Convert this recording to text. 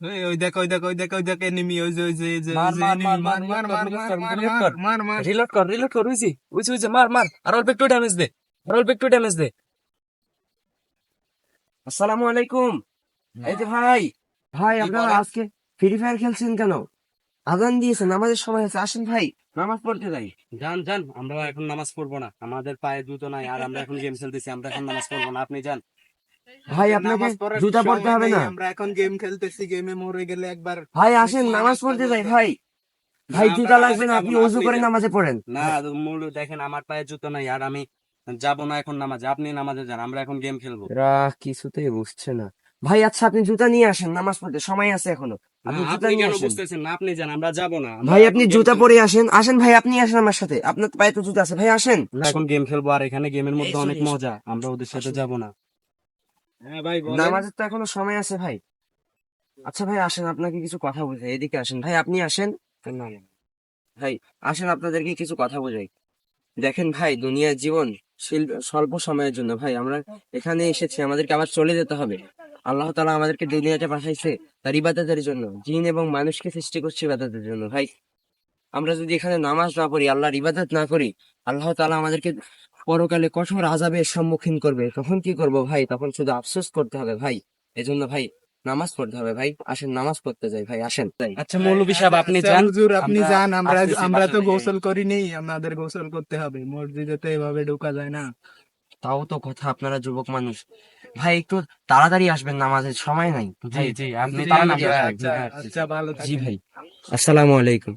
ওই দেখ ওই দেখ ওই দেখ ওই দেখ এনিমি, ওই যে ওই যে ওই যে মার মার enemy, মার মার মার মার রিলোড মার কর মার রিলোড মার কর মার মার মার। রিলোড কর উইছি মার মার আর অল্প একটু ড্যামেজ দে, আর অল্প একটু ড্যামেজ দে। আসসালামু আলাইকুম। এই যে ভাই, ভাই কি আপনারা বলেন? আজকে ফ্রি ফায়ার খেলছেন কেন? আজান দিয়েছেন, নামাজের সময় আছে, আসেন ভাই নামাজ পড়তে যাই। যান যান, আমরা এখন নামাজ পড়বো না, আমাদের পায়ে জুতো নাই, আর আমরা এখন গেম খেলতেছি, আমরা এখন নামাজ পড়বো না, আপনি যান। ভাই আমাদের আপনাকে নামাজ পড়ার জুতা পরতে সময় হবে নেই, না। আমরা এখন গেম খেলতেছি, গেমে মরে গেলে একবার ভাই আসেন মেসি নামাজ রাস্তা পড়তে যাই বলবে। ভাই। না, ভাই আমরা জুতা নামাজে লাগবে না, যাবো আপনি না, ওযু আপনি করে যান। নামাজে পড়েন। না, মূল দেখেন আমার পায়ে জুতো নাই, আর আমি যাবো না এখন নামাজে, আপনি নামাজে যান, আমরা এখন গেম খেলবো। এরা কিছুতেই বুঝছে না। ভাই আচ্ছা আপনি জুতা নিয়ে আসেন, নামাজ পড়তে সময় আছে এখনো। না, আপনি জুতা আপনি নিয়ে কেন আসেন। বুঝতেছেন না? আপনি যান, আমরা যাবো না, আমরা ভাই এখন আপনি গেম জুতা খেলবো। পরে আসেন, আসেন ভাই আপনি আসেন আমার সাথে, আপনার পায়ে তো জুতা আছে, ভাই আসেন। আমরা এখন গেম খেলবো, আর এখানে গেমের এই মধ্যে চলে অনেক এসো। মজা, আমরা ওদের সাথে আসুন। যাবো না। হ্যাঁ ভাই বলেন। নামাজের তো এখনো সময় আছে ভাই। আচ্ছা ভাই আসেন, আপনাকে কিছু কথা বোঝাই, এদিকে আসেন ভাই, আপনি আসেন। না, না। ভাই আসেন, আপনাদেরকে কিছু কথা বোঝাই। দেখেন ভাই, দুনিয়ার জীবন স্বল্প সময়ের জন্য ভাই, আমরা এখানে এসেছি, আমাদেরকে আবার চলে যেতে হবে। আল্লাহ তাআলা আমাদেরকে দুনিয়াতে পাঠাইছে তার ইবাদতের জন্য, জিন এবং মানুষকে সৃষ্টি করছে ইবাদতের জন্য ভাই। আমরা যদি এখানে নামাজ না পড়ি, আল্লাহর ইবাদত না করি, আল্লাহ তাআলা আমাদেরকে পরকালে কঠোর আযাবের সম্মুখীন করবে। তখন কি করব ভাই? তখন শুধু আফসোস করতে হবে ভাই। এজন্য ভাই নামাজ পড়তে হবে ভাই, আসেন নামাজ পড়তে যাই ভাই, আসেন তাই। আচ্ছা মৌলভী সাহেব, আপনি আচ্ছা যান, হুজুর, আপনি আমরা যান, আমরা আসতেছি আমরা বাসা তো থেকে। গোসল করিনি, আমাদের গোসল করতে হবে, মসজিদে তো এভাবে ঢোকা যায় না। তাও তো কথা, আপনারা যুবক মানুষ। ভাই একটু তাড়াতাড়ি আসবেন, নামাজের সময় নাই জি ভাই। জি, আপনি একটু জি যান, তাড়াতাড়ি আমরা হুজুর, আসবেন। আচ্ছা আসতেছি। আচ্ছা, ভালো জি থাকেন। ভাই, আসসালামু আলাইকুম।